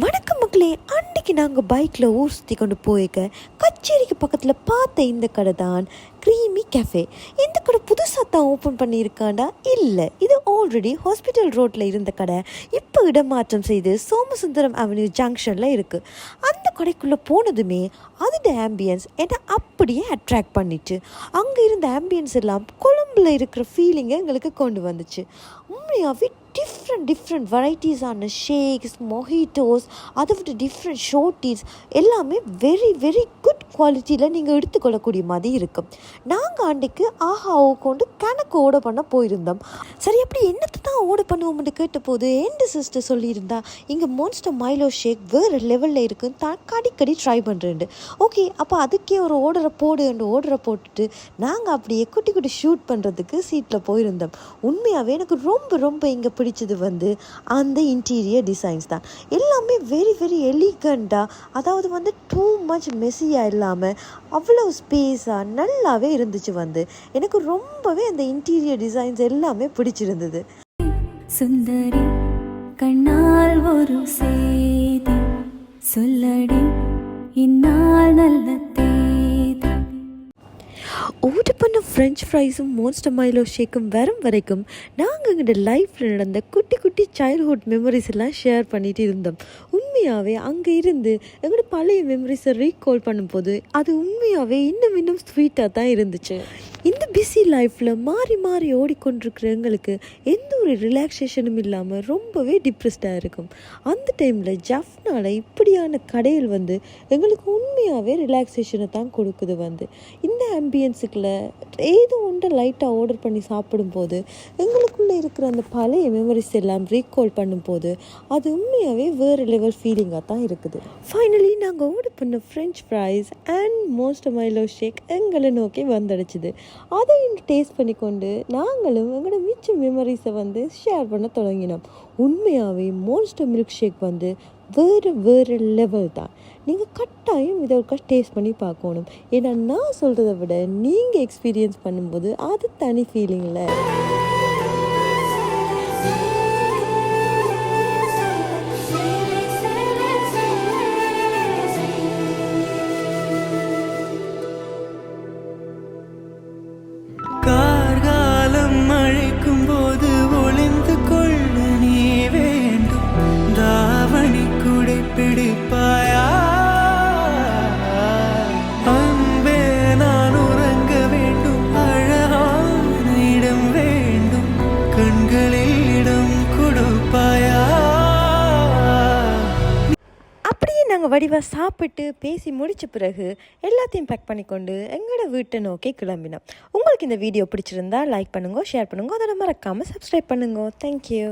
வணக்கம் மக்களே, அன்றைக்கி நாங்கள் பைக்கில் ஊர் சுற்றி கொண்டு போயிருக்க கச்சேரிக்கு பக்கத்தில் பார்த்த இந்த கடை தான் க்ரீமி கேஃபே. இந்த கடை புதுசாக தான் ஓப்பன் பண்ணியிருக்காண்டா? இல்லை, இது ஆல்ரெடி ஹாஸ்பிட்டல் ரோட்டில் இருந்த கடை இப்போ இடமாற்றம் செய்து சோமசுந்தரம் அவென்யூ ஜங்ஷனில் இருக்குது. அந்த கடைக்குள்ளே போனதுமே அதோட ஆம்பியன்ஸ் என்னை அப்படியே அட்ராக்ட் பண்ணிச்சு. அங்கே இருந்த ஆம்பியன்ஸ் எல்லாம் கொழும்பில் இருக்கிற ஃபீலிங்கை எங்களுக்கு கொண்டு வந்துச்சு. உண்மையாகவே டிஃப்ரெண்ட் வெரைட்டிஸான ஷேக்ஸ், மொஹிட்டோஸ், அதை விட டிஃப்ரெண்ட் ஷோட்டீஸ் எல்லாமே வெரி குட் குவாலிட்டியில் நீங்கள் எடுத்துக்கொள்ளக்கூடிய மாதிரி இருக்கும். நாங்கள் அன்றைக்கு ஆஹாவை கொண்டு கணக்கு ஓட பண்ண போயிருந்தோம். சரி, அப்படி என்னத்தை தான் ஓட பண்ணுவோம்னு கேட்ட போது எந்த சிஸ்டர் சொல்லியிருந்தா இங்கே மான்ஸ்டர் மைலோ ஷேக் வேறு லெவலில் இருக்குன்னு தான் அடிக்கடி ட்ரை பண்ணுறேன். ஓகே, அப்போ அதுக்கே ஒரு ஓர்டரை போட்டுட்டு நாங்கள் அப்படியே குட்டி ஷூட் பண்ணுறதுக்கு சீட்டில் போயிருந்தோம். உண்மையாகவே எனக்கு ரொம்ப இங்கே பிடிச்சது அந்த இன்டீரியர் டிசைன்ஸ் தான். எல்லாமே வெரி எலிகண்டாக, அதாவது டூ மச் மெஸ்ஸியாக இல்லாமல் அவ்வளோ ஸ்பேஸாக நல்லாவே இருந்துச்சு. எனக்கு ரொம்பவே அந்த இன்டீரியர் டிசைன்ஸ் எல்லாமே பிடிச்சிருந்தது. சுந்தரி கண்ணால் ஒரு செய்தி சொல்லடி, இந்நாள் நல்ல ஆர்டர் பண்ண ஃப்ரெஞ்ச் ஃப்ரைஸும் மான்ஸ்டர் மைலோ ஷேக்கும் வரும் வரைக்கும் நாங்கள் எங்களோட லைஃப்பில் நடந்த குட்டி சைல்ட்ஹுட் மெமரிஸ் எல்லாம் ஷேர் பண்ணிட்டு இருந்தோம். உண்மையாகவே அங்கே இருந்து எங்களோட பழைய மெமரிஸை ரீகால் பண்ணும்போது அது உண்மையாகவே இன்னும் ஸ்வீட்டாக தான் இருந்துச்சு. இந்த பிஸி லைஃப்பில் மாறி ஓடிக்கொண்டிருக்கிற எங்களுக்கு எந்த ஒரு ரிலாக்ஸேஷனும் இல்லாமல் ரொம்பவே டிப்ரெஸ்டாக இருக்கும். அந்த டைமில் ஜஃப்னால் இப்படியான கடையில் எங்களுக்கு உண்மையாகவே ரிலாக்ஸேஷனை தான் கொடுக்குது. இந்த ஆம்பியன்ஸுக்குள்ள ஏதோ ஒன்றை லைட்டாக ஆர்டர் பண்ணி சாப்பிடும்போது எங்களுக்குள்ளே இருக்கிற அந்த பழைய மெமரிஸ் எல்லாம் ரீகால் பண்ணும்போது அது உண்மையாகவே வேறு லெவல் ஃபீலிங்காக தான் இருக்குது. ஃபைனலி நாங்கள் ஆர்டர் பண்ண French fries and monster Milo shake எங்களை நோக்கி வந்துடுச்சுது. அதை டேஸ்ட் பண்ணிக்கொண்டு நாங்களும் எங்களோட மிச்ச மெமரிஸை ஷேர் பண்ண தொடங்கினோம். உண்மையாகவே மான்ஸ்டர் மில்க் ஷேக் வேறு லெவல் தான். நீங்கள் கட்டாயம் இதை ஒரு டேஸ்ட் பண்ணி பார்க்கணும். ஏன்னா நான் சொல்கிறத விட நீங்கள் எக்ஸ்பீரியன்ஸ் பண்ணும்போது அது தனி ஃபீலிங்கில். கார்காலம் அழைக்கும் போது ஒளிந்து கொள்ள நீ வேண்டும், தாவணி குடை பிடிப்பாயா? அன்பே நான் உறங்க வேண்டும், அழகான இடம் வேண்டும், கண்களில் இடம் கொடுப்பாயா? அப்படியே நாங்கள் வடிவாக சாப்பிட்டு பேசி முடித்த பிறகு எல்லாத்தையும் பேக் பண்ணிக்கொண்டு எங்களோட வீட்டை நோக்கி கிளம்பினோம். உங்களுக்கு இந்த வீடியோ பிடிச்சிருந்தா லைக் பண்ணுங்க, ஷேர் பண்ணுங்க, அதோட மறக்காமல் சப்ஸ்கிரைப் பண்ணுங்க. தேங்க்யூ.